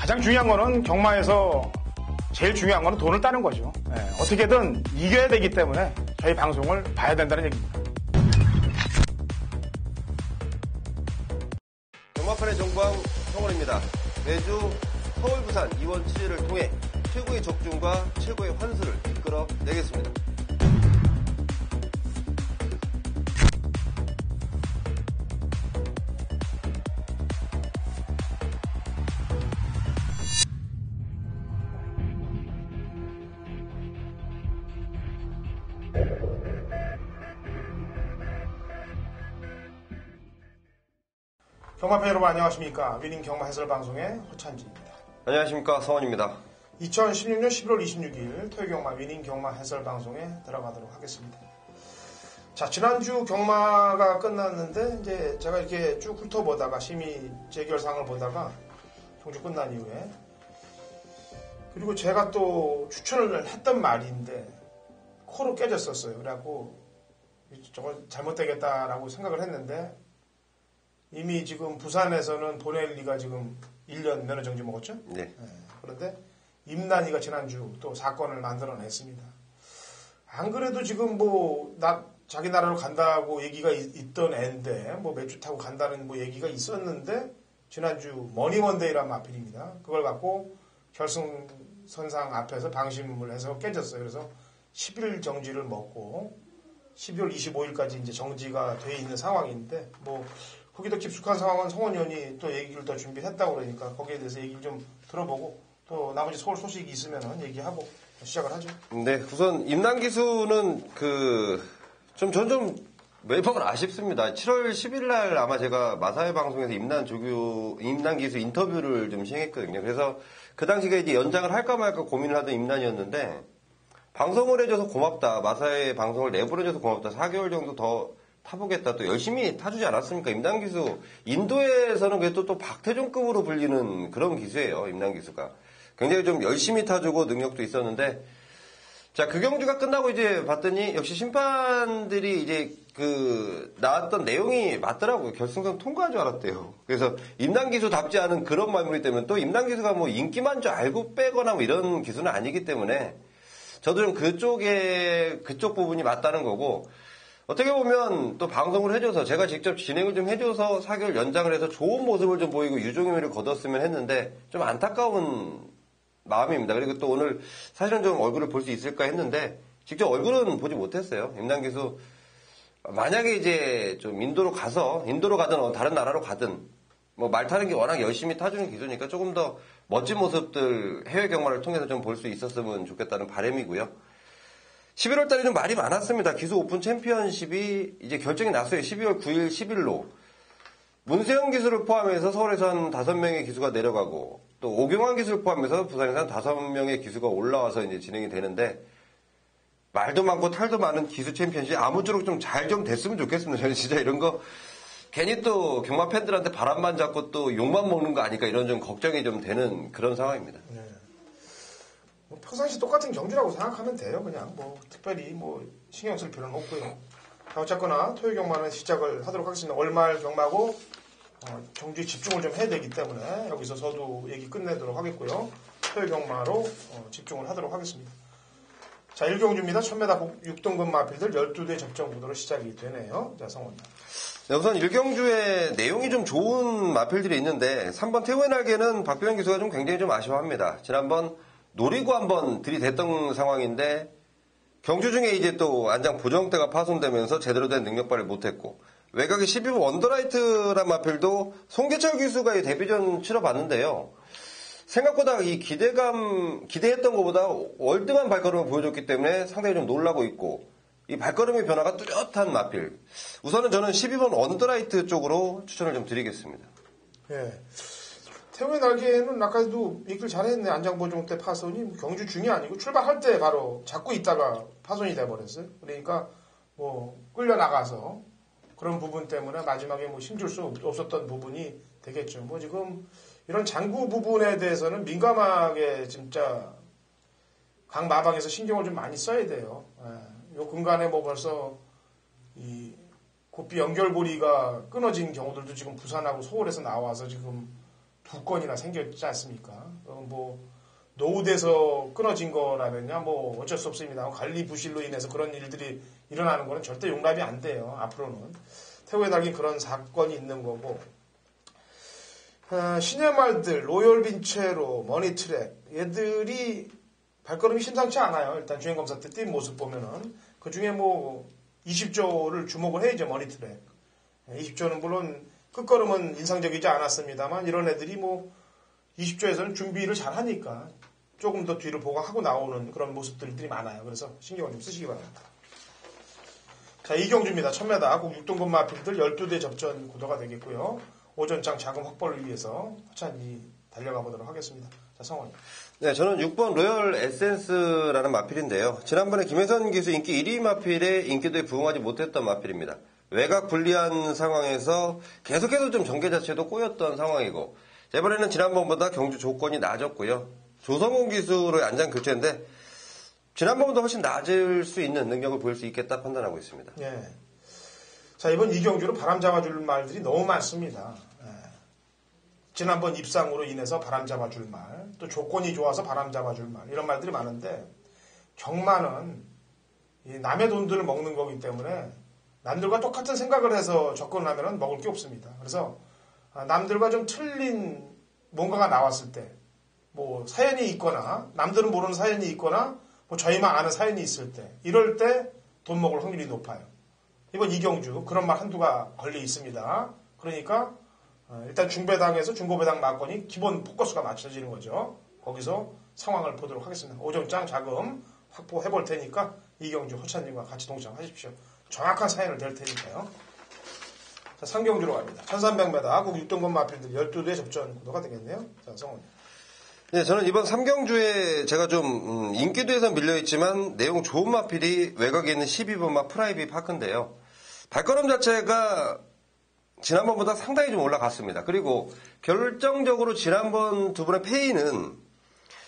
가장 중요한 거는 경마에서 제일 중요한 거는 돈을 따는 거죠. 어떻게든 이겨야 되기 때문에 저희 방송을 봐야 된다는 얘기입니다. 경마판의 정광 성원입니다. 매주 서울, 부산, 이원 취재를 통해 최고의 적중과 최고의 환수를 이끌어내겠습니다. 경마팬 여러분 안녕하십니까. 위닝 경마 해설 방송의 허찬지입니다. 안녕하십니까. 성원입니다. 2016년 11월 26일 토요경마 위닝 경마 해설 방송에 들어가도록 하겠습니다. 자, 지난주 경마가 끝났는데 이제 제가 이렇게 쭉 훑어보다가 심의 재결상을 보다가 경주 끝난 이후에 그리고 제가 또 추천을 했던 말인데 코로 깨졌었어요. 그래갖고 저거 잘못되겠다라고 생각을 했는데 이미 지금 부산에서는 보넬리가 지금 1년 면허정지 먹었죠? 네. 그런데 임난이가 지난주 또 사건을 만들어냈습니다. 안 그래도 지금 자기 나라로 간다고 얘기가 있던 애인데 몇 주 타고 간다는 얘기가 있었는데 지난주 머니먼데이란 마필입니다. 그걸 갖고 결승선상 앞에서 방심을 해서 깨졌어요. 그래서 10일 정지를 먹고 12월 25일까지 이제 정지가 돼 있는 상황인데 거기도 깊숙한 상황은 성원 의원이 또 얘기를 더 준비했다고 그러니까 거기에 대해서 얘기를 좀 들어보고 또 나머지 서울 소식이 있으면 얘기하고 시작을 하죠. 네, 우선 임난기수는 좀 매번 아쉽습니다. 7월 10일 날 아마 제가 마사회 방송에서 임난기수 인터뷰를 좀 시행했거든요. 그래서 그 당시에 이제 연장을 할까 말까 고민을 하던 임난이었는데 방송을 해줘서 고맙다. 마사회 방송을 내보내줘서 고맙다. 4개월 정도 더 타보겠다. 또 열심히 타주지 않았습니까? 임난기수. 인도에서는 그래도 또 박태종급으로 불리는 그런 기수예요. 임난기수가. 굉장히 좀 열심히 타주고 능력도 있었는데, 자, 그 경주가 끝나고 이제 봤더니 역시 심판들이 이제 나왔던 내용이 맞더라고요. 결승선 통과한 줄 알았대요. 그래서 임난기수답지 않은 그런 마무리 때문에 또 임난기수가 인기만 줄 알고 빼거나 이런 기수는 아니기 때문에 저도 좀 그쪽 부분이 맞다는 거고, 어떻게 보면 또 방송을 해줘서 제가 직접 진행을 좀 해줘서 4개월 연장을 해서 좋은 모습을 좀 보이고 유종의미를 거뒀으면 했는데 좀 안타까운 마음입니다. 그리고 또 오늘 사실은 좀 얼굴을 볼 수 있을까 했는데 직접 얼굴은 보지 못했어요. 임난기수 만약에 이제 좀 인도로 가든 다른 나라로 가든 말 타는 게 워낙 열심히 타주는 기수니까 조금 더 멋진 모습들 해외 경마를 통해서 좀 볼 수 있었으면 좋겠다는 바람이고요. 11월 달에 좀 말이 많았습니다. 기수 오픈 챔피언십이 이제 결정이 났어요. 12월 9일, 10일로. 문세영 기수를 포함해서 서울에서 한 5명의 기수가 내려가고 또 오경환 기수를 포함해서 부산에서 한 5명의 기수가 올라와서 이제 진행이 되는데 말도 많고 탈도 많은 기수 챔피언십 아무쪼록 좀 잘 좀 됐으면 좋겠습니다. 저는 진짜 이런 거 괜히 또 경마 팬들한테 바람만 잡고 또 욕만 먹는 거 아닐까 이런 좀 걱정이 좀 되는 그런 상황입니다. 네. 평상시 똑같은 경주라고 생각하면 돼요. 그냥 특별히 신경 쓸 필요는 없고요. 어쨌거나 토요 경마는 시작을 하도록 하겠습니다. 월말 경마고 경주에 집중을 좀 해야 되기 때문에 여기서 저도 얘기 끝내도록 하겠고요. 토요 경마로 집중을 하도록 하겠습니다. 자, 1경주입니다. 1000m 6등급 마필들 12대 접전 구도로 시작이 되네요. 자, 성원. 네, 우선 1경주에 내용이 좀 좋은 마필들이 있는데 3번 태우의 날개는 박병현 기수가 좀 굉장히 좀 아쉬워합니다. 지난번 노리고 한번 들이댔던 상황인데 경주 중에 이제 또 안장 보정대가 파손되면서 제대로 된 능력 발휘를 못했고 외곽에 12번 원더라이트란 마필도 송계철 기수가 이 데뷔전 치러봤는데요. 생각보다 이 기대했던 것보다 월등한 발걸음을 보여줬기 때문에 상당히 좀 놀라고 있고 이 발걸음의 변화가 뚜렷한 마필. 우선은 저는 12번 원더라이트 쪽으로 추천을 좀 드리겠습니다. 예. 태우의 날개는 아까도 얘기를 잘했네. 안장보정 때 파손이 경주 중이 아니고 출발할 때 바로 잡고 있다가 파손이 돼버렸어요. 그러니까 끌려나가서 그런 부분 때문에 마지막에 힘줄 수 없었던 부분이 되겠죠. 지금 이런 장구 부분에 대해서는 민감하게 진짜 각 마방에서 신경을 좀 많이 써야 돼요. 요 근간에 벌써 이 고삐 연결고리가 끊어진 경우들도 지금 부산하고 서울에서 나와서 지금 두 건이나 생겼지 않습니까? 뭐 노후돼서 끊어진 거라면요, 뭐 어쩔 수 없습니다. 관리 부실로 인해서 그런 일들이 일어나는 거는 절대 용납이 안 돼요. 앞으로는 태국에 달린 그런 사건이 있는 거고, 신의 말들 로열 빈체로, 머니트랙 얘들이 발걸음이 심상치 않아요. 일단 주행검사 때 뛴 모습 보면은 그 중에 뭐 20조를 주목을 해야죠. 머니트랙 20조는 물론 끝걸음은 인상적이지 않았습니다만 이런 애들이 뭐 20조에서는 준비를 잘 하니까 조금 더 뒤를 보강하고 나오는 그런 모습들이 많아요. 그래서 신경을 좀 쓰시기 바랍니다. 자, 이경주입니다. 1000m 국 6등급 마필들 12대 접전 구도가 되겠고요. 오전장 자금 확보를 위해서 천천히 달려가 보도록 하겠습니다. 자, 성원. 네, 저는 6번 로열 에센스라는 마필인데요. 지난번에 김혜선 기수 인기 1위 마필의 인기도에 부응하지 못했던 마필입니다. 외곽 불리한 상황에서 계속해서 좀 전개 자체도 꼬였던 상황이고, 이번에는 지난번보다 경주 조건이 나아졌고요. 조성훈 기수로의 안장 교체인데 지난번보다 훨씬 낮을 수 있는 능력을 보일 수 있겠다 판단하고 있습니다. 예. 자, 이번 이경주로 바람 잡아줄 말들이 너무 많습니다. 예. 지난번 입상으로 인해서 바람 잡아줄 말, 또 조건이 좋아서 바람 잡아줄 말, 이런 말들이 많은데 경마는 남의 돈들을 먹는 거기 때문에 남들과 똑같은 생각을 해서 접근을 하면 먹을 게 없습니다. 그래서 남들과 좀 틀린 뭔가가 나왔을 때, 뭐 사연이 있거나 남들은 모르는 사연이 있거나 뭐 저희만 아는 사연이 있을 때, 이럴 때 돈 먹을 확률이 높아요. 이번 이경주 그런 말 한두가 걸려 있습니다. 그러니까 일단 중배당에서 중고배당 막건이 기본 포커스가 맞춰지는 거죠. 거기서 상황을 보도록 하겠습니다. 오정장 자금 확보해 볼 테니까 이경주 호찬님과 같이 동참하십시오. 정확한 사연을 낼 테니까요. 자, 상경주로 갑니다. 1300m 국 6등급 마필들 12대 접전 구도가 되겠네요. 자, 성훈. 네, 저는 이번 삼경주에 제가 좀 인기도에서 밀려있지만 내용 좋은 마필이 외곽에 있는 12번 마 프라이빗 파크인데요. 발걸음 자체가 지난번보다 상당히 좀 올라갔습니다. 그리고 결정적으로 지난번 두 분의 페이는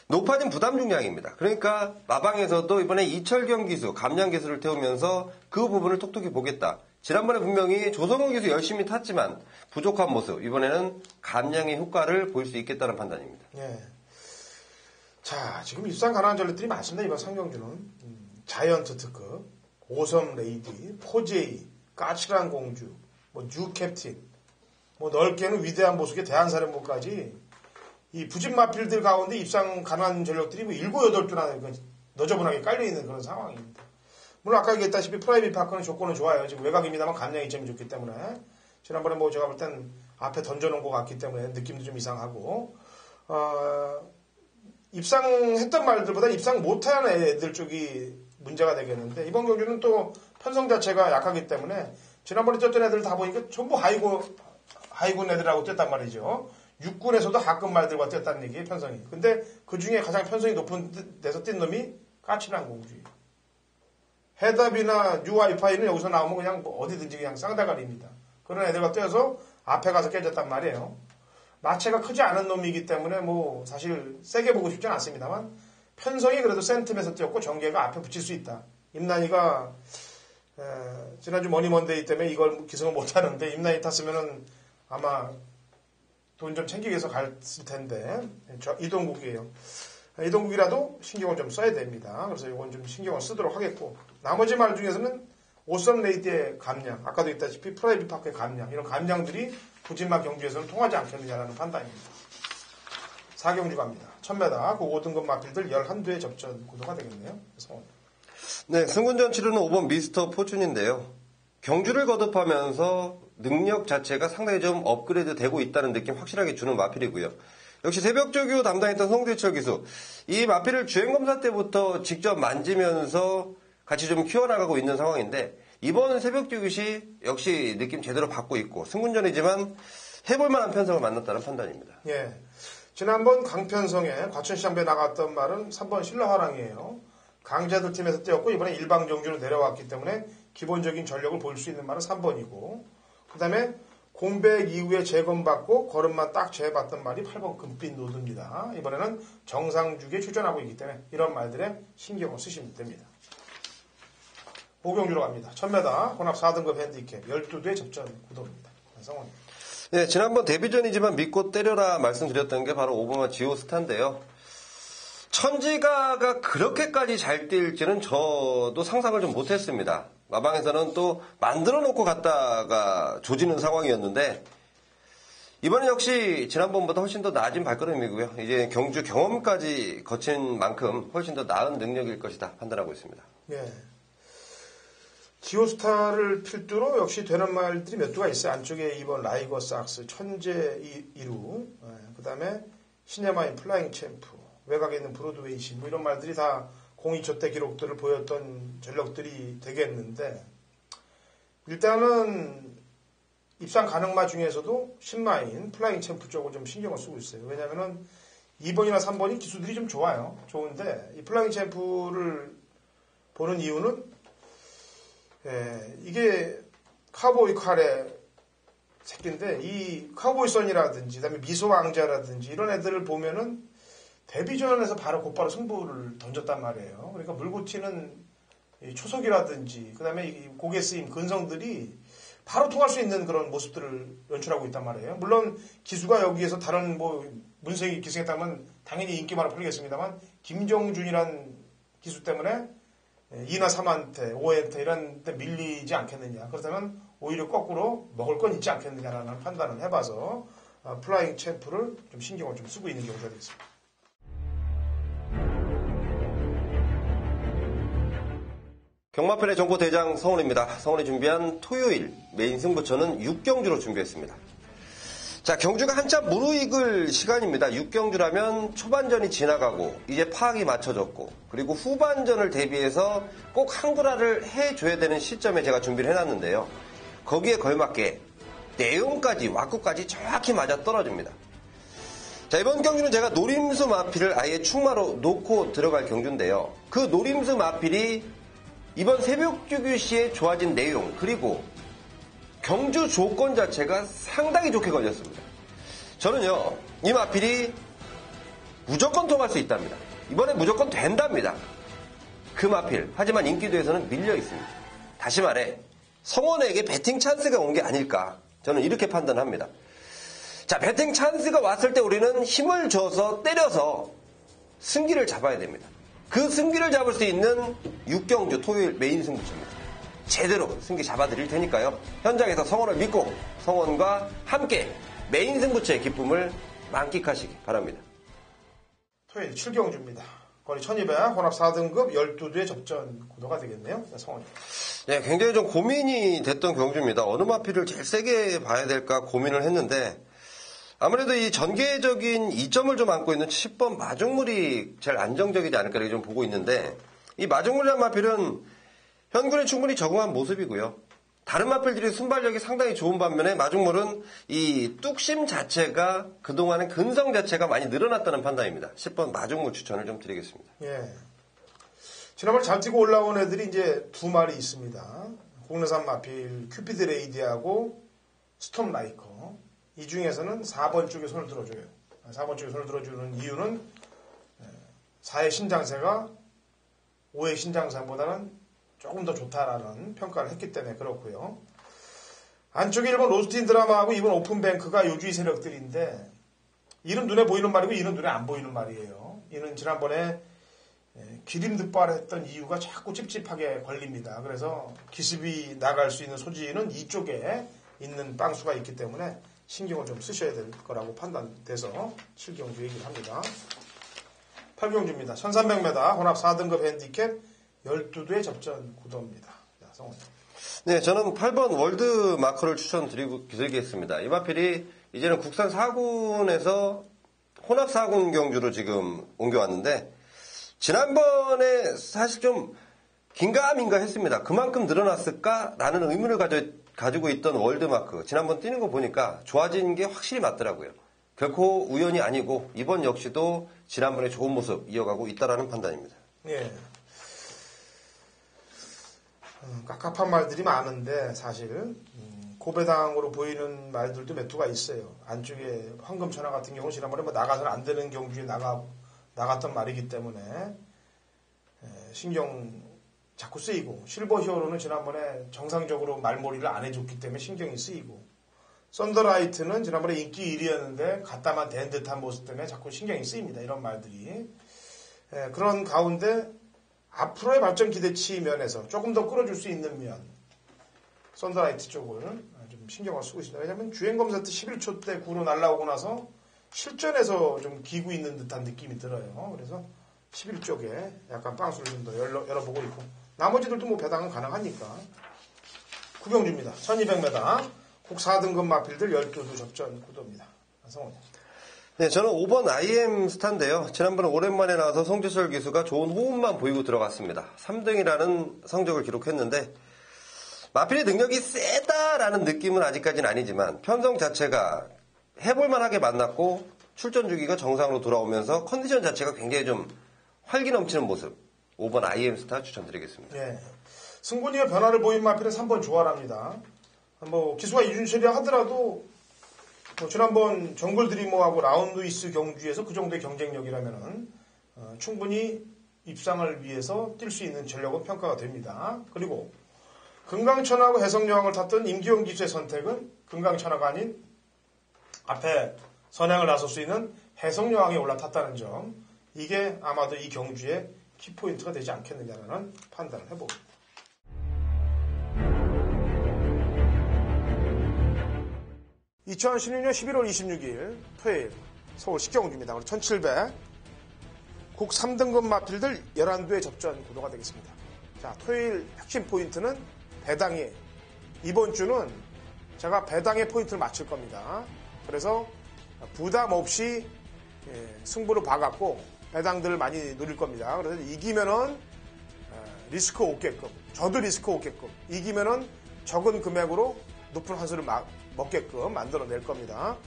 높아진 부담 중량입니다. 그러니까 마방에서도 이번에 이철경 기수, 감량 기수를 태우면서 그 부분을 톡톡히 보겠다. 지난번에 분명히 조성훈 기수 열심히 탔지만 부족한 모습, 이번에는 감량의 효과를 볼 수 있겠다는 판단입니다. 예. 자, 지금 입상 가능한 전력들이 많습니다. 이번 상경주는 자이언트 특급, 오섬 레이디, 포제이, 까칠한 공주, 뭐 뉴 캡틴, 뭐 넓게는 위대한 보석의 대한사령부까지 이 부진 마필들 가운데 입상 가능한 전력들이 뭐 7, 8두나 너저분하게 깔려있는 그런 상황입니다. 물론 아까 얘기했다시피 프라이빗 파크는 조건은 좋아요. 지금 외곽입니다만 감량 이점이 좋기 때문에 지난번에 뭐 제가 볼 땐 앞에 던져놓은 것 같기 때문에 느낌도 좀 이상하고 입상했던 말들보다 입상 못한 애들 쪽이 문제가 되겠는데 이번 경주는 또 편성 자체가 약하기 때문에 지난번에 뛰었던 애들 다 보니까 전부 하이군 애들하고 뛰었단 말이죠. 육군에서도 하급 말들과 뛰었다는 얘기예요, 편성이. 근데 그 중에 가장 편성이 높은 데서 뛴 놈이 까칠한 공주예요. 해답이나 뉴 와이파이는 여기서 나오면 그냥 뭐 어디든지 그냥 쌍다갈입니다. 그런 애들과 뛰어서 앞에 가서 깨졌단 말이에요. 마체가 크지 않은 놈이기 때문에 뭐 사실 세게 보고 싶지는 않습니다만 편성이 그래도 센텀에서 뛰었고 전개가 앞에 붙일 수 있다. 임난이가 지난주 머니먼데이 때문에 이걸 기승을 못하는데 임난이 탔으면은 아마 돈 좀 챙기기 위해서 갔을 텐데 저 이동국이에요. 이동국이라도 신경을 좀 써야 됩니다. 그래서 이건 좀 신경을 쓰도록 하겠고 나머지 말 중에서는 오썸 레이디의 감량, 아까도 있다시피 프라이빗 파크의 감량, 이런 감량들이 부진마 경주에서는 통하지 않겠느냐라는 판단입니다. 4경주 갑니다. 1000m 그 5등급 마필들 11두의 접전 구도가 되겠네요. 그래서 네, 승군전 치르는 5번 미스터 포춘인데요. 경주를 거듭하면서 능력 자체가 상당히 좀 업그레이드 되고 있다는 느낌 확실하게 주는 마필이고요. 역시 새벽조교 담당했던 송대철 기수. 이 마필을 주행검사 때부터 직접 만지면서 같이 좀 키워나가고 있는 상황인데 이번 새벽조교 시 역시 느낌 제대로 받고 있고 승군전이지만 해볼만한 편성을 만났다는 판단입니다. 예, 지난번 강편성에 과천시장배 나갔던 말은 3번 신라화랑이에요. 강자들 팀에서 뛰었고 이번에 일방정주로 내려왔기 때문에 기본적인 전력을 볼 수 있는 말은 3번이고 그 다음에 공백 이후에 재검받고 걸음만 딱 재봤던 말이 8번 금빛 노드입니다. 이번에는 정상주기에 출전하고 있기 때문에 이런 말들에 신경을 쓰시면 됩니다. 5경주로 갑니다. 1000m 혼합 4등급 핸디캡 12대 접전 구도입니다. 성원. 네, 지난번 데뷔전이지만 믿고 때려라 말씀드렸던 게 바로 오버마 지오스타인데요. 천지가가 그렇게까지 잘 뛸지는 저도 상상을 좀 못했습니다. 마방에서는 또 만들어 놓고 갔다가 조지는 상황이었는데 이번엔 역시 지난번보다 훨씬 더 나아진 발걸음이고요. 이제 경주 경험까지 거친 만큼 훨씬 더 나은 능력일 것이다 판단하고 있습니다. 예. 지오스타를 필두로 역시 되는 말들이 몇 두가 있어요. 안쪽에 이번 라이거 삭스, 천재 이루, 그 다음에 시네마인 플라잉 챔프, 외곽에 있는 브로드웨이 신, 뭐 이런 말들이 다 02초 때 기록들을 보였던 전력들이 되겠는데, 일단은 입상 가능마 중에서도 신마인 플라잉 챔프 쪽을 좀 신경을 쓰고 있어요. 왜냐면은 2번이나 3번이 기수들이 좀 좋아요. 좋은데, 이 플라잉 챔프를 보는 이유는 이게 카우보이 칼의 새끼인데 이 카우보이 선이라든지 그다음에 미소 왕자라든지 이런 애들을 보면은 데뷔전에서 곧바로 승부를 던졌단 말이에요. 그러니까 물고 튀는 초석이라든지 그다음에 이 고개 쓰임 근성들이 바로 통할 수 있는 그런 모습들을 연출하고 있단 말이에요. 물론 기수가 여기에서 다른 문생이 기승했다면 당연히 인기만을 풀리겠습니다만 김정준이란 기수 때문에 2나 3한테, 5한테 이런 데 밀리지 않겠느냐. 그렇다면 오히려 거꾸로 먹을 건 있지 않겠느냐라는 판단을 해봐서 플라잉 챔프를 좀 신경을 좀 쓰고 있는 경우가 되겠습니다. 경마편의 정보대장 성훈입니다. 성훈이 준비한 토요일 메인 승부처는 6경주로 준비했습니다. 자, 경주가 한참 무르익을 시간입니다. 6경주라면 초반전이 지나가고 이제 파악이 맞춰졌고 그리고 후반전을 대비해서 꼭 한구라를 해줘야 되는 시점에 제가 준비를 해놨는데요. 거기에 걸맞게 내용까지 왁구까지 정확히 맞아떨어집니다. 자, 이번 경주는 제가 노림수 마필을 아예 충마로 놓고 들어갈 경주인데요. 그 노림수 마필이 이번 새벽주규 시에 좋아진 내용 그리고 경주 조건 자체가 상당히 좋게 걸렸습니다. 저는요, 이 마필이 무조건 통할 수 있답니다. 이번에 무조건 된답니다. 그 마필. 하지만 인기도에서는 밀려 있습니다. 다시 말해, 성원에게 배팅 찬스가 온 게 아닐까. 저는 이렇게 판단합니다. 자, 배팅 찬스가 왔을 때 우리는 힘을 줘서 때려서 승기를 잡아야 됩니다. 그 승기를 잡을 수 있는 6경주 토요일 메인 승부처입니다. 제대로 승기 잡아드릴 테니까요. 현장에서 성원을 믿고 성원과 함께 메인 승부처의 기쁨을 만끽하시기 바랍니다. 토요일 7경주입니다. 거리 1200, 혼합 4등급 12두의 접전 구도가 되겠네요. 성원이. 네, 굉장히 좀 고민이 됐던 경주입니다. 어느 마필을 제일 세게 봐야 될까 고민을 했는데 아무래도 이 전개적인 이점을 좀 안고 있는 10번 마중물이 제일 안정적이지 않을까 이렇게 좀 보고 있는데 이 마중물이라는 마필은 현군에 충분히 적응한 모습이고요. 다른 마필들이 순발력이 상당히 좋은 반면에 마중물은 이 뚝심 자체가 그동안의 근성 자체가 많이 늘어났다는 판단입니다. 10번 마중물 추천을 좀 드리겠습니다. 예. 지난번에 잘 뛰고 올라온 애들이 이제 두 마리 있습니다. 국내산 마필 큐피드 레이디하고 스톰 라이커. 이 중에서는 4번 쪽에 손을 들어줘요. 4번 쪽에 손을 들어주는 이유는 4의 신장세가 5의 신장세보다는 조금 더 좋다라는 평가를 했기 때문에 그렇고요. 안쪽에 1번 로스틴 드라마하고 2번 오픈뱅크가 요주의 세력들인데 이는 눈에 보이는 말이고 이는 눈에 안 보이는 말이에요. 이는 지난번에 기림득발했던 이유가 자꾸 찝찝하게 걸립니다. 그래서 기습이 나갈 수 있는 소지는 이쪽에 있는 빵수가 있기 때문에 신경을 좀 쓰셔야 될 거라고 판단돼서 7경주 얘기를 합니다. 8경주입니다. 1300m 혼합 4등급 핸디캡 12두의 접전 구도입니다. 자, 성훈. 네, 저는 8번 월드 마커를 추천드리겠습니다. 이 마필이 이제는 국산 4군에서 혼합 4군 경주로 지금 옮겨왔는데 지난번에 사실 좀 긴가민가 했습니다. 그만큼 늘어났을까라는 의문을 가지고 있던 월드마크. 지난번 뛰는 거 보니까 좋아진 게 확실히 맞더라고요. 결코 우연이 아니고 이번 역시도 지난번에 좋은 모습 이어가고 있다라는 판단입니다. 예. 깝깝한 말들이 많은데 사실 고배당으로 보이는 말들도 몇 두가 있어요. 안쪽에 황금천하 같은 경우는 지난번에 나가서는 안 되는 경주에 나갔던 말이기 때문에 신경 자꾸 쓰이고 실버 히어로는 지난번에 정상적으로 말몰이를 안 해줬기 때문에 신경이 쓰이고 썬더라이트는 지난번에 인기 1위였는데 갖다만 댄 듯한 모습 때문에 자꾸 신경이 쓰입니다. 이런 말들이. 그런 가운데 앞으로의 발전 기대치 면에서 조금 더 끌어줄 수 있는 면, 썬더라이트 쪽을 좀 신경을 쓰고 있습니다. 왜냐하면 주행검사 때 11초 때 9로 날라오고 나서 실전에서 좀 기고 있는 듯한 느낌이 들어요. 그래서 11쪽에 약간 빵수를 좀 더 열어보고 있고, 나머지들도 뭐 배당은 가능하니까. 구경주입니다. 1200m. 국 4등급 마필들 12도 접전 구도입니다. 성훈이. 네, 저는 5번 IM 스타인데요. 지난번에 오랜만에 나와서 송재철 기수가 좋은 호흡만 보이고 들어갔습니다. 3등이라는 성적을 기록했는데 마필의 능력이 세다라는 느낌은 아직까지는 아니지만 편성 자체가 해볼만하게 만났고 출전 주기가 정상으로 돌아오면서 컨디션 자체가 굉장히 좀 활기 넘치는 모습. 5번 IM 스타 추천드리겠습니다. 네. 승군이가 변화를 보인 마필은 3번 조아랍니다. 뭐 기수가 이준철이라 하더라도 뭐 지난번 정글 드리머하고 라운드 이스 경주에서 그 정도의 경쟁력이라면은 충분히 입상을 위해서 뛸 수 있는 전력은 평가가 됩니다. 그리고 금강천하고 해성여왕을 탔던 임기용 기수의 선택은 금강천하가 아닌 앞에 선행을 나설 수 있는 해성여왕에 올라탔다는 점, 이게 아마도 이 경주의 키포인트가 되지 않겠느냐는 판단을 해봅니다. 2016년 11월 26일 토요일 서울 식경주입니다. 1700 국 3등급 마필들 11도의 접전 구도가 되겠습니다. 자, 토요일 핵심 포인트는 배당이에요. 이번 주는 제가 배당의 포인트를 맞출 겁니다. 그래서 부담 없이 승부를 봐갖고 배당들을 많이 노릴 겁니다. 그래서 이기면은 리스크 오게끔, 저도 리스크 오게끔, 이기면은 적은 금액으로 높은 환수를 먹게끔 만들어낼 겁니다.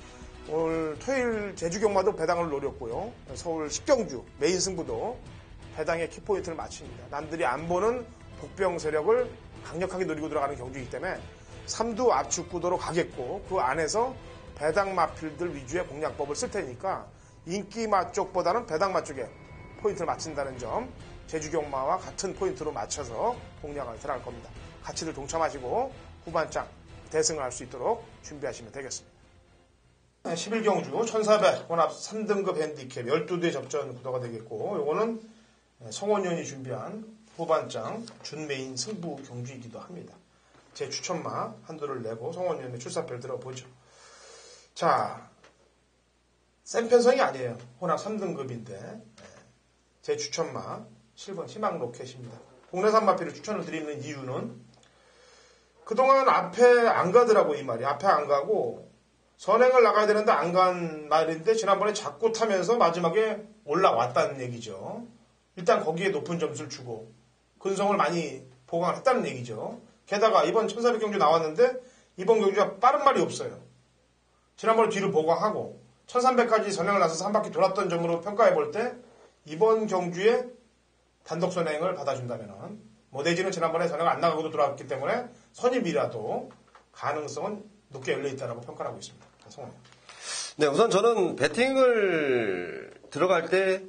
오늘 토요일 제주경마도 배당을 노렸고요. 서울 식경주 메인 승부도 배당의 키포인트를 맞춥니다. 남들이 안 보는 복병 세력을 강력하게 노리고 들어가는 경주이기 때문에 삼두 압축 구도로 가겠고, 그 안에서 배당 마필들 위주의 공략법을 쓸 테니까 인기마 쪽보다는 배당 마 쪽에 포인트를 맞춘다는 점, 제주경마와 같은 포인트로 맞춰서 공략을 들어갈 겁니다. 같이들 동참하시고 후반장 대승을 할 수 있도록 준비하시면 되겠습니다. 11경주 1400 혼합 3등급 핸디캡 12대 접전 구도가 되겠고, 이거는 성원위원이 준비한 후반장 준메인 승부 경주이기도 합니다. 제 추천마 한도를 내고 성원위원의 출사표를 들어보죠. 자, 센 편성이 아니에요. 혼합 3등급인데 제 추천마 7번 희망 로켓입니다. 국내산 마필을 추천을 드리는 이유는 그동안 앞에 안 가더라고, 이 말이. 앞에 안 가고 선행을 나가야 되는데 안 간 말인데 지난번에 자꾸 타면서 마지막에 올라왔다는 얘기죠. 일단 거기에 높은 점수를 주고 근성을 많이 보강을 했다는 얘기죠. 게다가 이번 1400 경주 나왔는데 이번 경주가 빠른 말이 없어요. 지난번에 뒤를 보강하고 1300까지 선행을 나서서 한 바퀴 돌았던 점으로 평가해 볼 때 이번 경주에 단독 선행을 받아준다면은 뭐 내지는 지난번에 선행을 안 나가고도 돌아왔기 때문에 선임이라도 가능성은 높게 열려있다고 평가를 하고 있습니다. 성원이요. 네, 우선 저는 배팅을 들어갈 때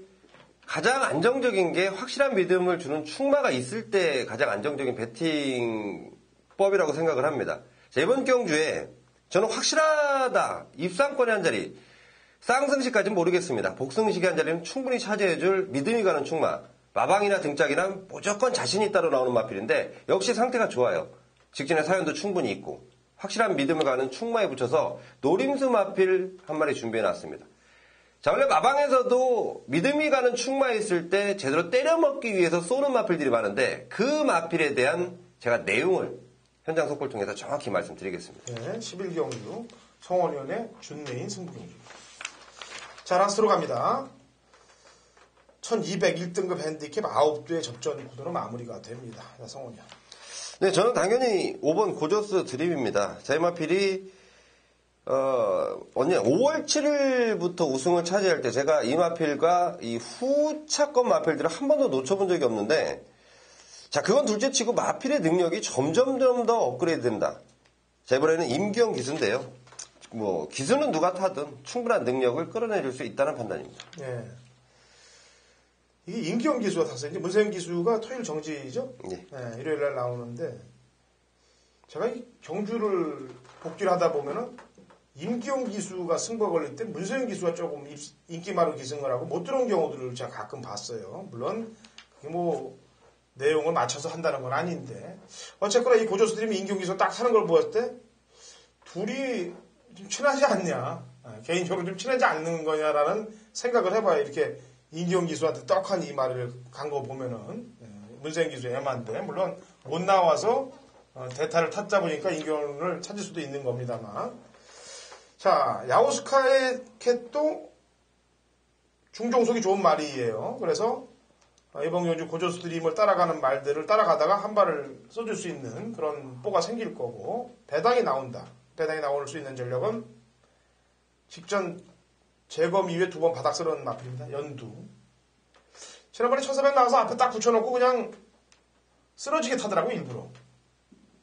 가장 안정적인 게 확실한 믿음을 주는 충마가 있을 때 가장 안정적인 배팅법이라고 생각을 합니다. 자, 이번 경주에 저는 확실하다, 입상권의 한 자리, 쌍승시까지는 모르겠습니다. 복승식의 한 자리는 충분히 차지해줄 믿음이 가는 충마, 마방이나 등짝이나 무조건 자신이 따로 나오는 마필인데 역시 상태가 좋아요. 직진의 사연도 충분히 있고 확실한 믿음을 가는 충마에 붙여서 노림수 마필 한 마리 준비해놨습니다. 자, 원래 마방에서도 믿음이 가는 충마에 있을 때 제대로 때려먹기 위해서 쏘는 마필들이 많은데 그 마필에 대한 제가 내용을 현장 속보를 통해서 정확히 말씀드리겠습니다. 네, 11경주 성원위원의 준메인 승부경주. 자, 라스트로 갑니다. 1201등급 핸디캡 9도의 접전 구도로 마무리가 됩니다. 성원이요. 네, 저는 당연히 5번 고저스 드림입니다. 자이마필이 5월 7일부터 우승을 차지할 때 제가 이 마필과 이 후차권 마필들을 한 번도 놓쳐본 적이 없는데, 자, 그건 둘째치고 마필의 능력이 점점 더 업그레이드 된다. 자, 이번에는 임기영 기수인데요. 뭐 기수는 누가 타든 충분한 능력을 끌어내줄 수 있다는 판단입니다. 네. 이게 임기영 기수가 탔어요. 이제 문세영 기수가 토요일 정지죠? 네. 네, 일요일 날 나오는데, 제가 이 경주를 복귀를 하다 보면은 임기용 기수가 승부가 걸릴 때 문세윤 기수가 조금 인기마로 기승을 하고 못 들어온 경우들을 제가 가끔 봤어요. 물론 그게 뭐 내용을 맞춰서 한다는 건 아닌데 어쨌거나 이 고조수들이 임기용 기수가 딱 사는 걸 보았을 때 둘이 좀 친하지 않냐, 개인적으로 좀 친하지 않는 거냐라는 생각을 해봐요. 이렇게 임기용 기수한테 떡한 이 말을 간 거 보면은 문세윤 기수 애만데 물론 못 나와서 대타를 탔다 보니까 임기용을 찾을 수도 있는 겁니다만. 자, 야오스카의 캣도 중종속이 좋은 말이에요. 그래서 이번 경주 고조스트림을 따라가는 말들을 따라가다가 한 발을 써줄 수 있는 그런 뽀가 생길 거고 배당이 나온다. 배당이 나올 수 있는 전력은 직전 재검 이후에 두 번 바닥 쓰러는 마필입니다. 연두. 지난번에 1400 나와서 앞에 딱 붙여놓고 그냥 쓰러지게 타더라고 일부러.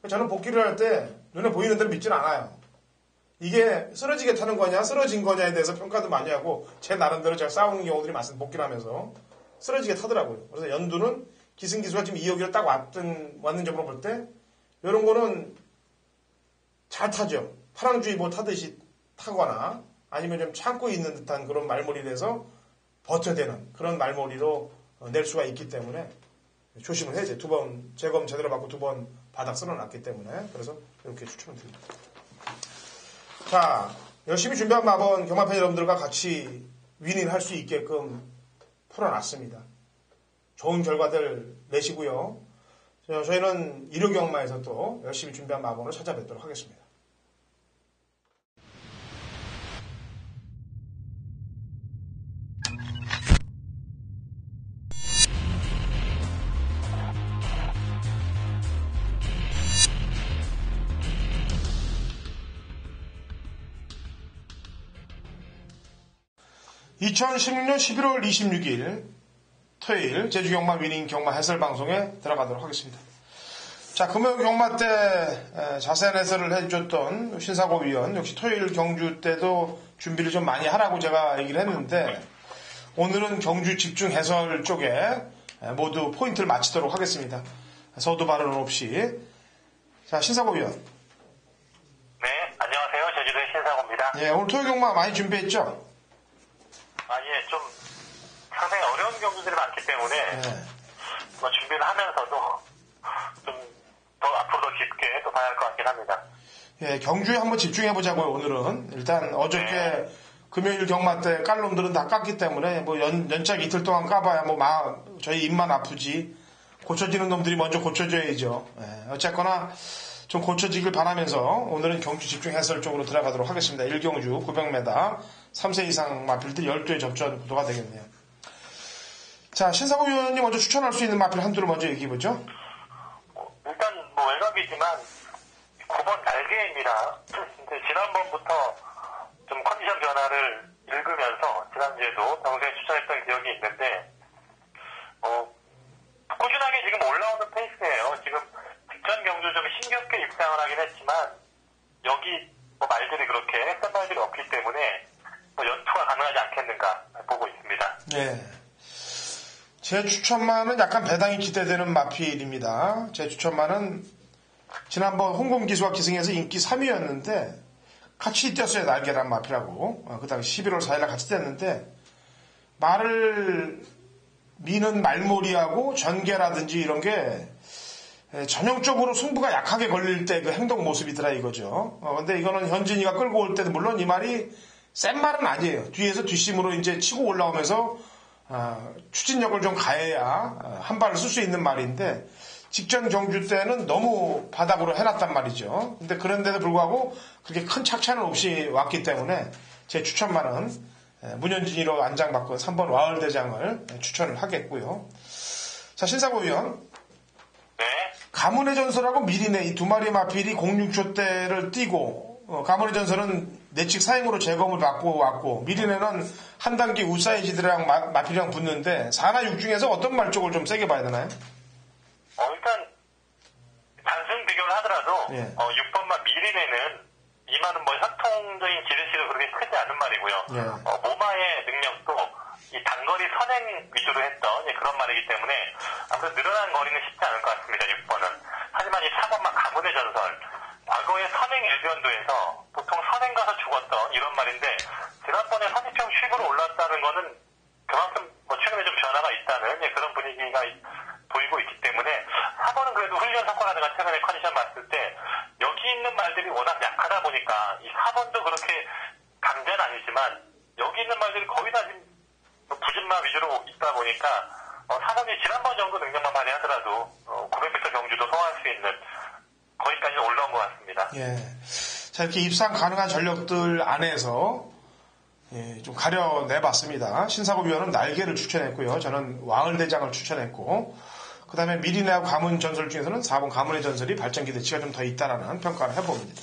저는 복귀를 할 때 눈에 보이는 대로 믿지는 않아요. 이게 쓰러지게 타는 거냐 쓰러진 거냐에 대해서 평가도 많이 하고 제 나름대로 제가 싸우는 경우들이 많습니다. 복귀를 하면서 쓰러지게 타더라고요. 그래서 연두는 기승기수가 지금 2호기로 딱 왔는 점으로 볼 때 이런 거는 잘 타죠. 파랑주의보 타듯이 타거나 아니면 좀 참고 있는 듯한 그런 말머리를 버텨대는 그런 말머리로 낼 수가 있기 때문에 조심을 해야죠. 두 번 재검 제대로 받고 두 번 바닥 쓸어놨기 때문에 그래서 이렇게 추천을 드립니다. 자, 열심히 준비한 마번 경마팬 여러분들과 같이 윈윈할 수 있게끔 풀어놨습니다. 좋은 결과들 내시고요. 저희는 일요경마에서 또 열심히 준비한 마번을 찾아뵙도록 하겠습니다. 2016년 11월 26일 토요일 제주경마 위닝 경마 해설 방송에 들어가도록 하겠습니다. 자, 금요 경마 때 자세한 해설을 해줬던 신사고 위원 역시 토요일 경주 때도 준비를 좀 많이 하라고 제가 얘기를 했는데 오늘은 경주 집중 해설 쪽에 모두 포인트를 마치도록 하겠습니다. 서두 발언 없이. 자, 신사고 위원. 네, 안녕하세요. 제주도의 신사고입니다. 예, 오늘 토요일 경마 많이 준비했죠? 예, 좀 상당히 어려운 경주들이 많기 때문에 뭐 준비를 하면서도 좀 더 앞으로 더 깊게 또 봐야 할 것 같긴 합니다. 예, 경주에 한번 집중해보자고요. 오늘은 일단 어저께 금요일 경마 때 깔 놈들은 다 깠기 때문에 뭐 연짝 이틀 동안 까봐야 뭐 저희 입만 아프지 고쳐지는 놈들이 먼저 고쳐줘야죠. 예, 어쨌거나 좀 고쳐지길 바라면서 오늘은 경주 집중 해설 쪽으로 들어가도록 하겠습니다. 1경주 900m 3세 이상 마필들 12회 접전 구도가 되겠네요. 자, 신사고 위원님 먼저 추천할 수 있는 마필 한두를 먼저 얘기해보죠. 일단 뭐 외곽이지만 9번 날개입니다. 지난번부터 좀 컨디션 변화를 읽으면서 지난주에도 평소에 추천했던 기억이 있는데 꾸준하게 지금 올라오는 페이스예요. 지금 직전 경주 좀 힘겹게 입상을 하긴 했지만 여기 뭐 말들이 그렇게 센 말들이 없기 때문에 뭐 연투가 가능하지 않겠는가 보고 있습니다. 네. 제 추천만은 약간 배당이 기대되는 마필입니다. 제 추천만은 지난번 홍범 기수가 기승해서 인기 3위였는데 같이 뛰었어요. 날개란 마필하고. 그 당시 11월 4일날 같이 뛰었는데 말을 미는 말몰이하고 전개라든지 이런 게 전형적으로 승부가 약하게 걸릴 때 그 행동 모습이더라 이거죠. 근데 이거는 현진이가 끌고 올 때도 물론 이 말이 센 말은 아니에요. 뒤에서 뒷심으로 이제 치고 올라오면서 추진력을 좀 가해야 한 발을 쓸 수 있는 말인데 직전 경주 때는 너무 바닥으로 해놨단 말이죠. 근데 그런데도 불구하고 그렇게 큰 착차는 없이 왔기 때문에 제 추천만은 문현진이로 안장받고 3번 와을대장을 추천을 하겠고요. 자, 신사고 위원. 네. 가문의 전설하고 미리네 이 두 마리 마필이 06초 때를 뛰고 가문의 전설은 내측 사행으로 재검을 받고 왔고 미리네는 한 단계 우사이지들이랑 마필이랑 붙는데 4나 6 중에서 어떤 말 쪽을 좀 세게 봐야 되나요? 일단 단순 비교를 하더라도 6번만 미리네는 이만은 뭐 협통적인 지르시도 그렇게 크지 않은 말이고요. 모마의 능력도 이 단거리 선행 위주로 했던 그런 말이기 때문에 아무래도 늘어난 거리는 쉽지 않을 것 같습니다. 6번은. 하지만 이 4번만 가문의 전설 과거의 선행 일변도에서 보통 선행 산행 가서 죽었던 이런 말인데 지난번에 선입형 10으로 올랐다는 거는 그만큼 최근에 좀 변화가 있다는 그런 분위기가 보이고 있기 때문에 4번은 그래도 훈련 성과라든가 최근에 컨디션 봤을 때 여기 있는 말들이 워낙 약하다 보니까 이 4번도 그렇게 강자는 아니지만 여기 있는 말들이 거의 다 지금 부진마 위주로 있다 보니까 4번이 지난번 정도 능력만 발휘하더라도 900m 경주도 소화할 수 있는 거기까지 올라온 것 같습니다. 예. 자, 이렇게 입상 가능한 전력들 안에서 좀 가려내봤습니다. 신사고 위원은 날개를 추천했고요. 저는 왕을대장을 추천했고, 그 다음에 미리네하고 가문 전설 중에서는 4번 가문의 전설이 발전 기대치가 좀 더 있다라는 평가를 해봅니다.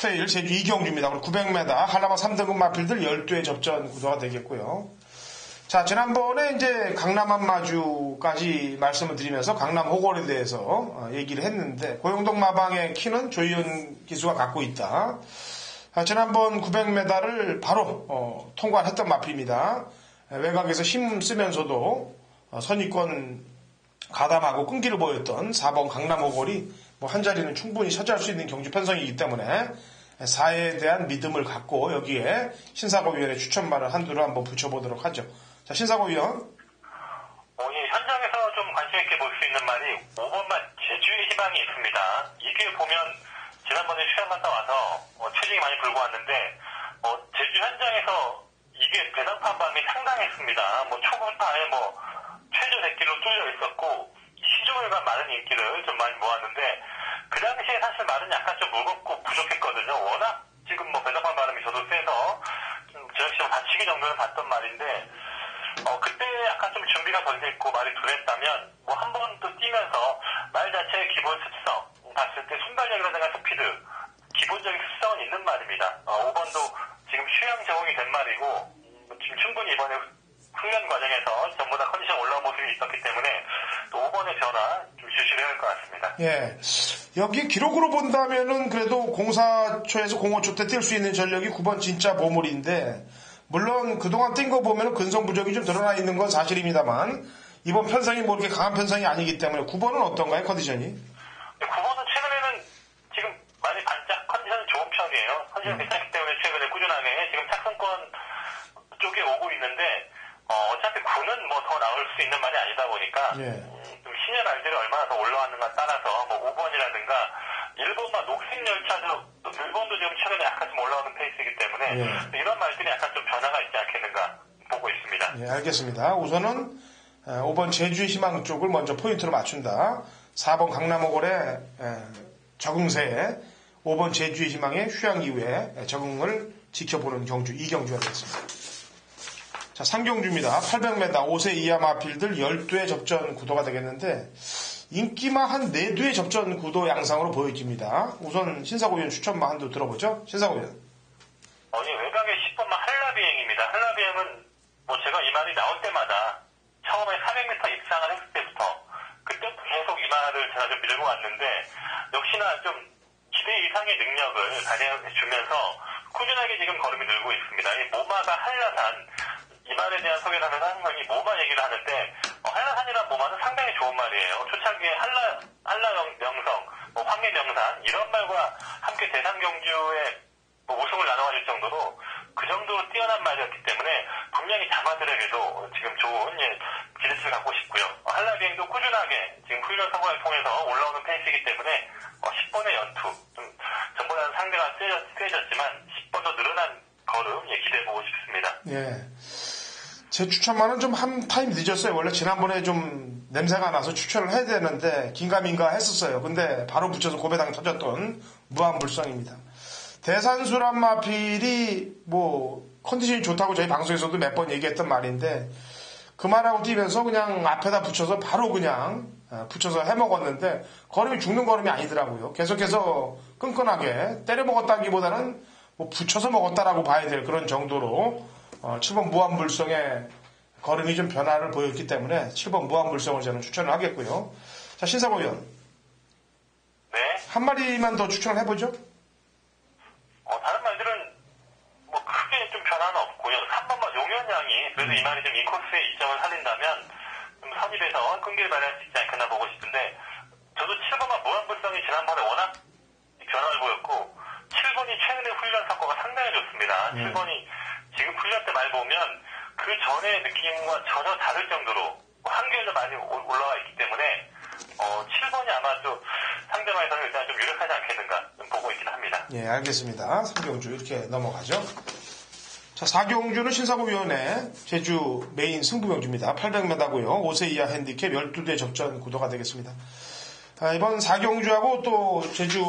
토요일 제주 이경주입니다. 오늘 900m 한라마 3등급 마필들 12회 접전 구도가 되겠고요. 자, 지난번에 이제 강남 한마주까지 말씀을 드리면서 강남 호걸에 대해서 얘기를 했는데, 고영동 마방의 키는 조희연 기수가 갖고 있다. 지난번 900m를 바로 통과를 했던 마필입니다. 외곽에서 힘 쓰면서도 선입권 가담하고 끈기를 보였던 4번 강남 호걸이 한 자리는 충분히 차지할 수 있는 경주 편성이기 때문에 4에 대한 믿음을 갖고 여기에 신사고위원의 추천말을 한두를 한번 붙여보도록 하죠. 자, 신사고위원. 현장에서 좀 관심 있게 볼 수 있는 말이 5번만 제주의 희망이 있습니다. 이게 보면 지난번에 휴양 갔다 와서 체중이 많이 불고 왔는데 제주 현장에서 이게 대장판 밤이 상당했습니다. 초반파에 최저 100kg 뚫려 있었고 시종일관 많은 인기를 좀 많이 모았는데 그 당시에 사실 말은 약간 좀 무겁고 부족했거든요. 워낙 지금 대장판 발음이 저도 세서 저 역시 다치기 정도는 봤던 말인데 그때 약간 좀 준비가 덜 돼 있고 말이 덜했다면 한 번 또 뛰면서 말 자체의 기본 습성 봤을 때 순발력이라든가 스피드 기본적인 습성은 있는 말입니다. 5번도 지금 휴양 제공이 된 말이고 지금 충분히 이번에 훈련 과정에서 전부 다 컨디션 올라온 모습이 있었기 때문에 또 5번의 변화 좀 주시해야 할 것 같습니다. 예. 여기 기록으로 본다면은 그래도 04초에서 05초 때 뛸 수 있는 전력이 9번 진짜 보물인데, 물론 그동안 뛴 거 보면은 근성 부족이 좀 드러나 있는 건 사실입니다만, 이번 편성이 이렇게 강한 편성이 아니기 때문에 9번은 어떤가요, 컨디션이? 9번은 최근에는 지금 많이 반짝 컨디션은 좋은 편이에요. 컨디션 괜찮기 때문에 최근에 꾸준하게 지금 착승권 쪽에 오고 있는데, 어차피 9는 더 나올 수 있는 말이 아니다 보니까, 좀 신의 말들이 얼마나 더 올라왔는가 따라서 5번이라든가, 1번만 녹색열차도, 1번도 지금 최근에 약간 좀 올라오는 페이스이기 때문에, 이런 말들이 약간 좀 변화가 있지 않겠는가 보고 있습니다. 예, 알겠습니다. 우선은 5번 제주의 희망 쪽을 먼저 포인트로 맞춘다. 4번 강남호걸의 적응세에 5번 제주의 희망의 휴양 이후에 적응을 지켜보는 경주, 이경주가 되겠습니다. 자, 상경주입니다. 800m 5세 이하 마필들 12회 접전 구도가 되겠는데, 인기마 한 4두의 접전 구도 양상으로 보여집니다. 우선 신사고위원 추천마 한두 들어보죠. 신사고위원. 외곽의 10번만 한라비행입니다. 한라비행은 제가 이 말이 나올 때마다 처음에 400m 입상을 했을 때부터 그때부터 계속 이 말을 제가 좀 밀고 왔는데, 역시나 좀 기대 이상의 능력을 발휘해 주면서 꾸준하게 지금 걸음이 늘고 있습니다. 이 모마가 한라산, 이 말에 대한 소개를 하면서 항상 이 모마 얘기를 하는데, 한라산이란 모마는 상당히 좋은 말이에요. 초창기에 한라명성, 황해명산 이런 말과 함께 대상경주에 우승을 나눠가질 정도로 그 정도로 뛰어난 말이었기 때문에 분명히 자마들에게도 지금 좋은 기대치를 갖고 싶고요. 한라비행도 꾸준하게 지금 훈련 성과를 통해서 올라오는 페이스이기 때문에 10번의 연투, 좀 전보다는 상대가 세졌지만 10번도 늘어난 걸음 기대해보고 싶습니다. 예. 제 추천만은 좀 한 타임 늦었어요. 원래 지난번에 좀 냄새가 나서 추천을 해야 되는데 긴가민가 했었어요. 근데 바로 붙여서 고배당이 터졌던 무한불성입니다. 대산수란 마필이 컨디션이 좋다고 저희 방송에서도 몇 번 얘기했던 말인데, 그 말하고 뛰면서 그냥 앞에다 붙여서 바로 그냥 붙여서 해먹었는데 걸음이 죽는 걸음이 아니더라고요. 계속해서 끈끈하게 때려 먹었다기보다는 붙여서 먹었다라고 봐야 될 그런 정도로 7번 무한불성의 걸음이 좀 변화를 보였기 때문에 7번 무한불성을 저는 추천을 하겠고요. 자, 신사고위원. 네. 한 마리만 더 추천을 해보죠. 다른 말들은 크게 좀 변화는 없고요. 3번만 용현양이 그래도 이 말이 좀 이 코스의 이점을 살린다면 좀 선입에서 끈기를 발휘할 수 있지 않겠나 보고 싶은데, 저도 7번만 무한불성이 지난번에 워낙 변화를 보였고 7번이 최근에 훈련 성과 상당히 좋습니다. 7번이 지금 훈련 때 말 보면 그 전의 느낌과 전혀 다를 정도로 한결도 많이 올라와 있기 때문에 7번이 아마 좀 상대방에서는 일단 좀 유력하지 않겠는가 좀 보고 있긴 합니다. 예, 알겠습니다. 3경주 이렇게 넘어가죠. 자, 4경주는 신사고위원회 제주 메인 승부경주입니다. 800m고요. 5세 이하 핸디캡 12대 접전 구도가 되겠습니다. 이번 4경주하고 또 제주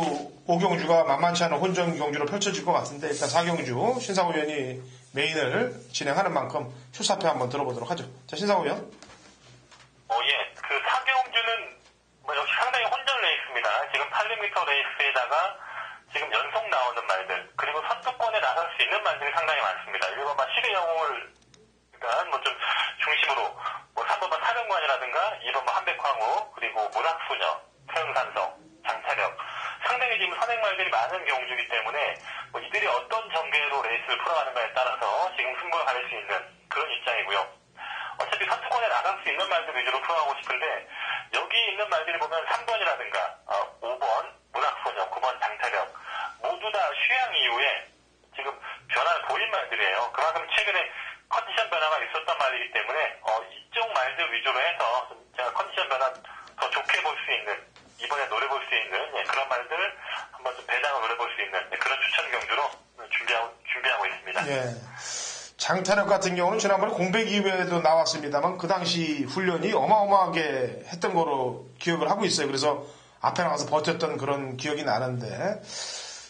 5경주가 만만치 않은 혼전 경주로 펼쳐질 것 같은데 일단 4경주 신사고위원이 메인을 진행하는 만큼 출사표 한번 들어보도록 하죠. 자, 신사고위원. 예. 그 4경주는 역시 상당히 혼전 레이스입니다. 지금 800m 레이스에다가 지금 연속 나오는 말들, 그리고 선두권에 나설 수 있는 말들이 상당히 많습니다. 1번만 시대 영웅을, 그러니까 좀 중심으로, 3번만 사령관이라든가, 2번만 한백황후, 그리고 문학소녀, 태영산성, 장차력. 상당히 지금 선행말들이 많은 경주이기 때문에, 이들이 어떤 전개로 레이스를 풀어가는가에 따라서 지금 승부가 가릴 수 있는 그런 입장이고요. 어차피 선두권에 나갈 수 있는 말들 위주로 풀어가고 싶은데, 여기 있는 말들이 보면 3번이라든가, 5번, 문학소녀, 9번 장차력, 모두 다 휴양 이후에 지금 변화를 보인 말들이에요. 그만큼 최근에 컨디션 변화가 있었던 말이기 때문에 이쪽 말들 위주로 해서 제가 컨디션 변화 더 좋게 볼 수 있는, 이번에 노려볼 수 있는 그런 말들을 한번 좀 배당을 노려볼 수 있는 그런 추천 경주로 준비하고 있습니다. 예. 장타력 같은 경우는 지난번에 공백 이후에도 나왔습니다만 그 당시 훈련이 어마어마하게 했던 거로 기억을 하고 있어요. 그래서 앞에 나가서 버텼던 그런 기억이 나는데,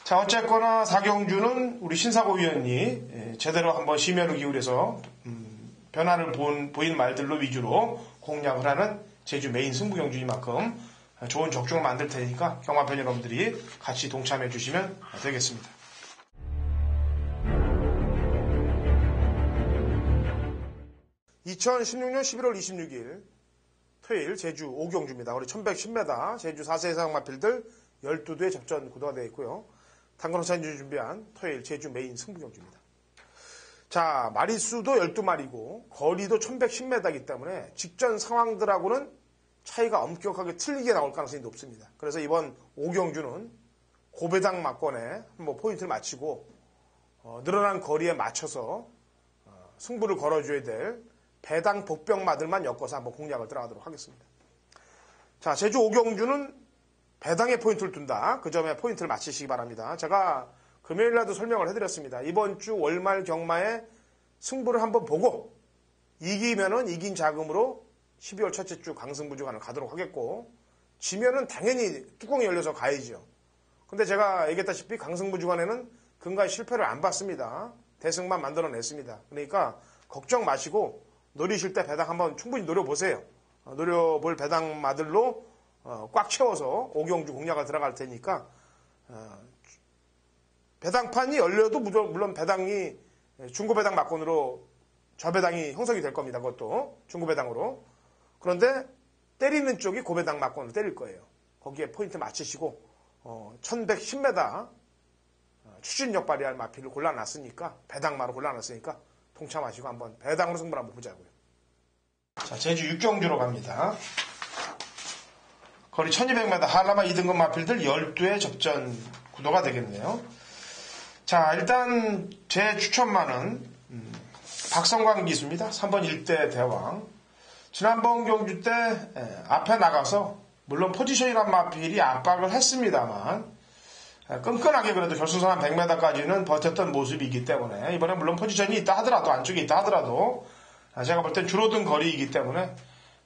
자, 어쨌거나 4경주는 우리 신사고 위원이 제대로 한번 심혈을 기울여서 변화를 보인 말들로 위주로 공략을 하는 제주 메인 승부경주인 만큼 좋은 적중을 만들 테니까 경마팬 여러분들이 같이 동참해 주시면 되겠습니다. (2016년 11월 26일) 토요일 제주 5경주입니다. 우리 1110m 제주 4세 이상 마필들 12대 접전 구도가 되어 있고요. 당근호사인들이 준비한 토요일 제주 메인 승부경주입니다. 자, 마리수도 12마리고 거리도 1110m이기 때문에 직전 상황들하고는 차이가 엄격하게 틀리게 나올 가능성이 높습니다. 그래서 이번 5경주는 고배당 막권에 한번 포인트를 맞추고 늘어난 거리에 맞춰서 승부를 걸어줘야 될 배당 복병마들만 엮어서 한번 공략을 들어가도록 하겠습니다. 자, 제주 5경주는 배당에 포인트를 둔다. 그 점에 포인트를 맞추시기 바랍니다. 제가 금요일날도 설명을 해드렸습니다. 이번 주 월말 경마에 승부를 한번 보고 이기면은 이긴 자금으로 12월 첫째 주 강승부 주간을 가도록 하겠고, 지면은 당연히 뚜껑이 열려서 가야죠. 근데 제가 얘기했다시피 강승부 주간에는 근가의 실패를 안 봤습니다. 대승만 만들어냈습니다. 그러니까 걱정 마시고 노리실 때 배당 한번 충분히 노려보세요. 노려볼 배당마들로 꽉 채워서 5경주 공략을 들어갈 테니까 배당판이 열려도 물론 배당이 중고배당 막권으로 저배당이 형성이 될 겁니다. 그것도 중고배당으로. 그런데 때리는 쪽이 고배당 막권으로 때릴 거예요. 거기에 포인트 맞추시고 1110m 추진력 발휘할 마필을 골라놨으니까, 배당마로 골라놨으니까 동참하시고 한번 배당으로 승부를 한번 보자고요. 자, 제주 6경주로 갑니다. 거리 1200m 한라마 2등급 마필들 12의 접전 구도가 되겠네요. 자, 일단 제 추천만은 박성광 기수입니다. 3번 1대 대왕. 지난번 경주 때 앞에 나가서 물론 포지션이란 마필이 압박을 했습니다만 끈끈하게 그래도 결승선 한 100m까지는 버텼던 모습이기 때문에 이번에 물론 포지션이 있다 하더라도, 안쪽에 있다 하더라도 제가 볼 땐 줄어든 거리이기 때문에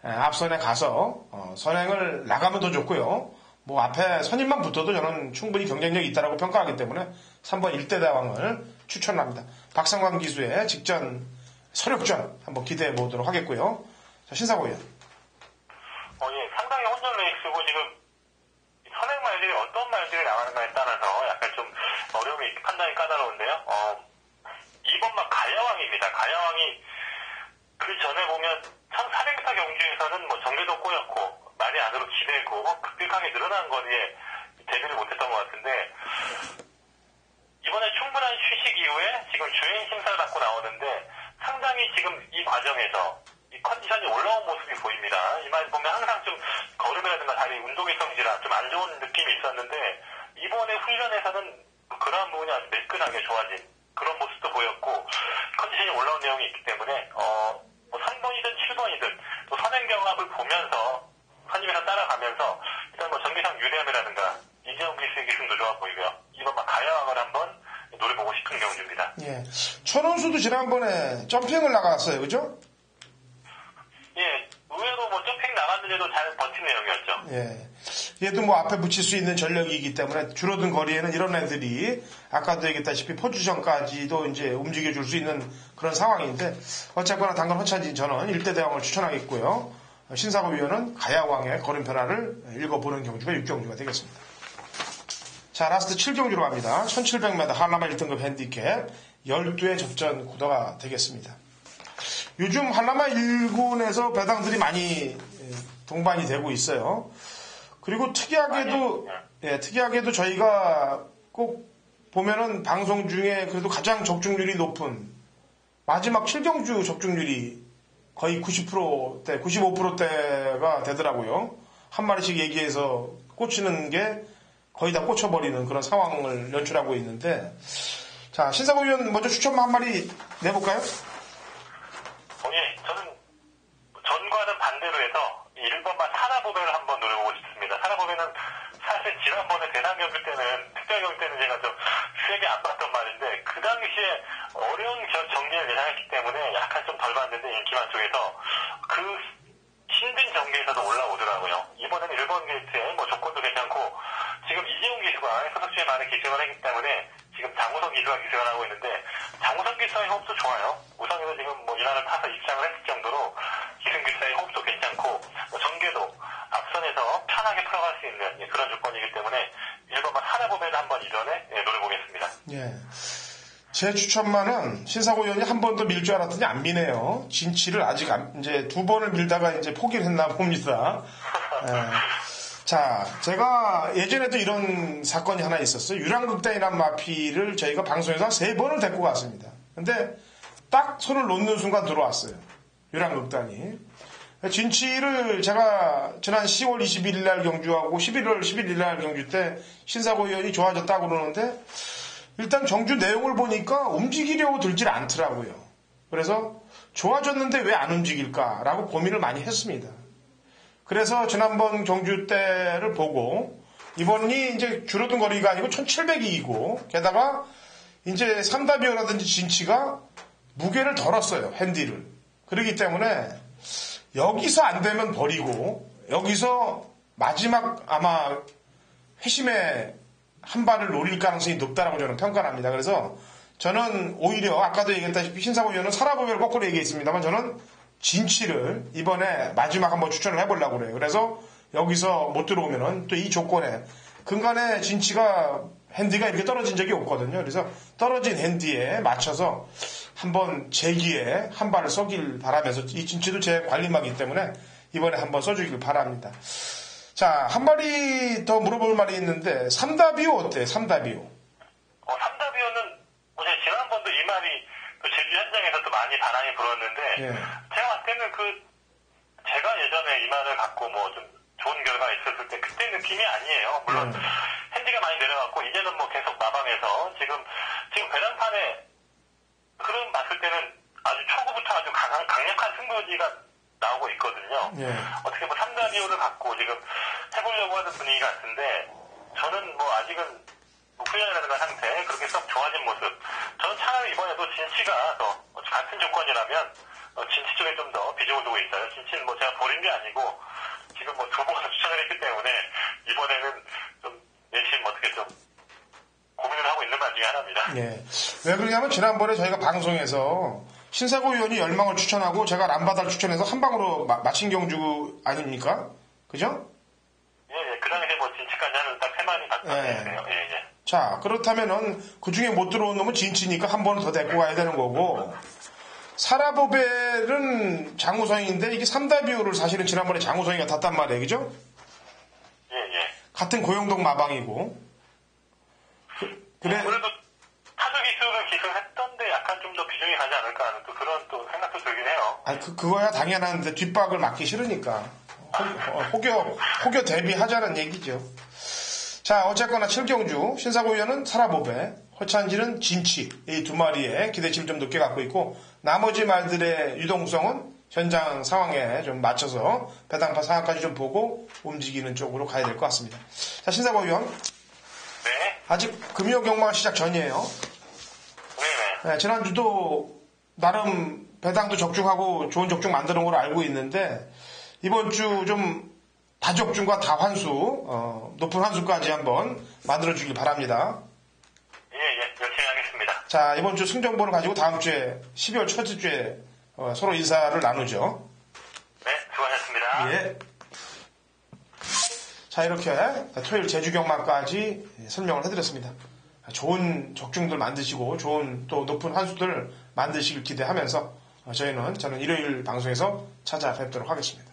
앞선에 가서 선행을 나가면 더 좋고요. 뭐 앞에 선임만 붙어도 저는 충분히 경쟁력이 있다고 평가하기 때문에 3번 1대 대왕을 추천합니다. 박성광 기수의 직전 서력전 한번 기대해 보도록 하겠고요. 자, 신사고 의원. 예, 상당히 혼전 레이스고 지금 선행 말들이 어떤 말들이 나가는가에 따라서 약간 좀 어려움이, 판단이 까다로운데요. 2번만 가야왕입니다. 가야왕이 그 전에 보면 1400m 경주에서는 뭐 정계도 꼬였고 말이 안으로 기대고 급격하게 늘어난 거리에 데뷔를 못했던 것 같은데, 이번에 충분한 휴식 이후에 지금 주행 심사를 받고 나오는데 상당히 지금 이 과정에서 이 컨디션이 올라온 모습이 보입니다. 이 말 보면 항상 좀 걸음이라든가 다리 운동의 성질이라 좀 안 좋은 느낌이 있었는데 이번에 훈련에서는 그러한 부분이 아주 매끈하게 좋아진 그런 모습도 보였고 컨디션이 올라온 내용이 있기 때문에 뭐 3번이든 7번이든 또 선행 경합을 보면서 선임에서 따라가면서 일단 뭐 정기상 유리함이라든가 이재용 기수의 기승도 좋아 보이고요. 이번 막 가야왕을 한번 노려보고 싶은 경주입니다. 예, 천원수도 지난번에 점핑을 나갔어요, 그죠? 예, 의외로 뭐 점핑 나갔는데도 잘 버틴 내용이었죠. 예, 얘도 뭐 앞에 붙일 수 있는 전력이기 때문에 줄어든 거리에는 이런 애들이 아까도 얘기했다시피 포지션까지도 이제 움직여줄 수 있는 그런 상황인데 어쨌거나 당근 허찬진 저는 1대 대왕을 추천하겠고요. 신사고 위원은 가야왕의 걸음 변화를 읽어보는 경주가 6경주가 되겠습니다. 자, 라스트 7경주로 갑니다. 1700m 한라마 1등급 핸디캡 12회 접전 구도가 되겠습니다. 요즘 한라마 1군에서 배당들이 많이 동반이 되고 있어요. 그리고 특이하게도 저희가 꼭 보면은 방송 중에 그래도 가장 적중률이 높은 마지막 7경주 적중률이 거의 90%대, 95%대가 되더라고요. 한 마리씩 얘기해서 꽂히는 게 거의 다 꽂혀버리는 그런 상황을 연출하고 있는데, 자, 신사고 위원 먼저 추천만 한 마리 내볼까요? 예, 저는 전과는 반대로 해서 1번만 사나보배를 한번 노려보고 싶습니다. 사나보배는 사실 지난번에 대상 경기 때는, 특별 경기 때는 제가 좀 세게 안 봤던 말인데, 그 당시에 어려운 정리를 예상했기 때문에 약간 좀 덜 봤는데, 인기만 쪽에서 그 힘든 경기에서도 올라오더라고요. 이번에는 1번 게이트에 뭐 조건도 괜찮고, 지금 이재용 기수가 소속주에 많은 기승을 했기 때문에 지금 장우성 기수가 기승을 하고 있는데, 장우성 기수의 호흡도 좋아요. 우성에도 지금 뭐 이날을 타서 입장을 했을 정도로 기승 기수의 호흡도 괜찮고, 뭐 전개도 앞선에서 편하게 풀어갈 수 있는 그런 조건이기 때문에 1번만 사나보배를 한번 이전에 노려보겠습니다. 예. 제 추천만은 신사고 위원이 한 번 더 밀 줄 알았더니 안 미네요. 진치를 아직 이제 2번을 밀다가 이제 포기를 했나 봅니다. 예. 자, 제가 예전에도 이런 사건이 하나 있었어요. 유랑극단이란 마피를 저희가 방송에서 한 3번을 데리고 갔습니다. 근데 딱 손을 놓는 순간 들어왔어요. 유랑극단이. 진치를 제가 지난 10월 21일 날 경주하고 11월 11일 날 경주 때 신사고 위원이 좋아졌다고 그러는데 일단 경주 내용을 보니까 움직이려고 들질 않더라고요. 그래서 좋아졌는데 왜 안 움직일까라고 고민을 많이 했습니다. 그래서 지난번 경주 때를 보고 이번이 이제 줄어든 거리가 아니고 1700이고 게다가 이제 삼다비오라든지 진치가 무게를 덜었어요. 핸디를. 그렇기 때문에 여기서 안 되면 버리고 여기서 마지막 아마 회심의 한 발을 노릴 가능성이 높다라고 저는 평가를 합니다. 그래서 저는 오히려 아까도 얘기했다시피 신사고 위원은 사라보배를 거꾸로 얘기했습니다만 저는 진치를 이번에 마지막 한번 추천을 해보려고 그래요. 그래서 여기서 못 들어오면은 또 이 조건에 근간에 진치가 핸디가 이렇게 떨어진 적이 없거든요. 그래서 떨어진 핸디에 맞춰서 한번 제기에 한 발을 쏘길 바라면서 이 진치도 제 관리마기 때문에 이번에 한번 써주길 바랍니다. 자, 한 마리 더 물어볼 말이 있는데 삼다비오 어때요? 삼다비오. 삼다비오는 지난번도 이 말이 제주 현장에서 또 많이 반항이 불었는데 예. 제가 봤을 때는 제가 예전에 이 말을 갖고 뭐 좀 좋은 결과가 있었을 때 그때 느낌이 아니에요. 물론 핸디가 많이 내려갔고 이제는 뭐 계속 마방해서 지금 배당판에 흐름 봤을 때는 아주 초구부터 아주 강력한 승부지가 나오고 있거든요. 예. 어떻게 뭐 삼다비오를 갖고 지금 해보려고 하는 분위기 같은데 저는 뭐 아직은 훈련이라든가 상태 그렇게 썩 좋아진 모습. 저는 차라리 이번에도 진치가 더 같은 조건이라면 진치 쪽에 좀 더 비중을 두고 있어요. 진치는 뭐 제가 버린 게 아니고 지금 뭐 2번을 추천을 했기 때문에 이번에는 좀 내심 어떻게 좀 고민을 하고 있는 말 중에 하나입니다. 예. 왜 그러냐면 지난번에 저희가 방송에서 신사고 위원이 열망을 추천하고 제가 람바다를 추천해서 한 방으로 마친 경주 아닙니까? 그죠? 예. 그 당시에 뭐 진치까지 하는 딱 3마리 봤거든요. 예. 자, 그렇다면은 그 중에 못 들어온 놈은 진치니까 한 번은 더 데리고 가야 되는 거고 사라보벨은 장우성인데 이게 삼다비오를 사실은 지난번에 장우성이가 탔단 말이에요. 그죠? 예. 같은 고영동 마방이고 그래. 그래도 타조 기술을 기술했던데 약간 좀 더 비중이 가지 않을까 하는 또 그런 또 생각도 들긴 해요. 아니 그거야 당연한데 뒷박을 맞기 싫으니까 혹여 대비하자는 얘기죠. 자, 어쨌거나 7경주 신사고 위원은 사라보배 허찬진은 진치, 이 두 마리의 기대치를 좀 높게 갖고 있고, 나머지 말들의 유동성은 현장 상황에 좀 맞춰서 배당파 상황까지 좀 보고 움직이는 쪽으로 가야 될 것 같습니다. 자, 신사범 위원. 네. 아직 금요 경마 시작 전이에요. 네네. 네, 지난주도 나름 배당도 적중하고 좋은 적중 만드는 걸로 알고 있는데, 이번 주 좀 다적중과 다환수, 높은 환수까지 한번 만들어주길 바랍니다. 예, 열심히 하겠습니다. 자, 이번 주 승정보를 가지고 다음 주에 12월 첫째 주에 서로 인사를 나누죠. 네, 수고하셨습니다. 예. 자, 이렇게 토요일 제주경마까지 설명을 해드렸습니다. 좋은 적중들 만드시고 좋은 또 높은 환수들 만드시길 기대하면서 저는 일요일 방송에서 찾아뵙도록 하겠습니다.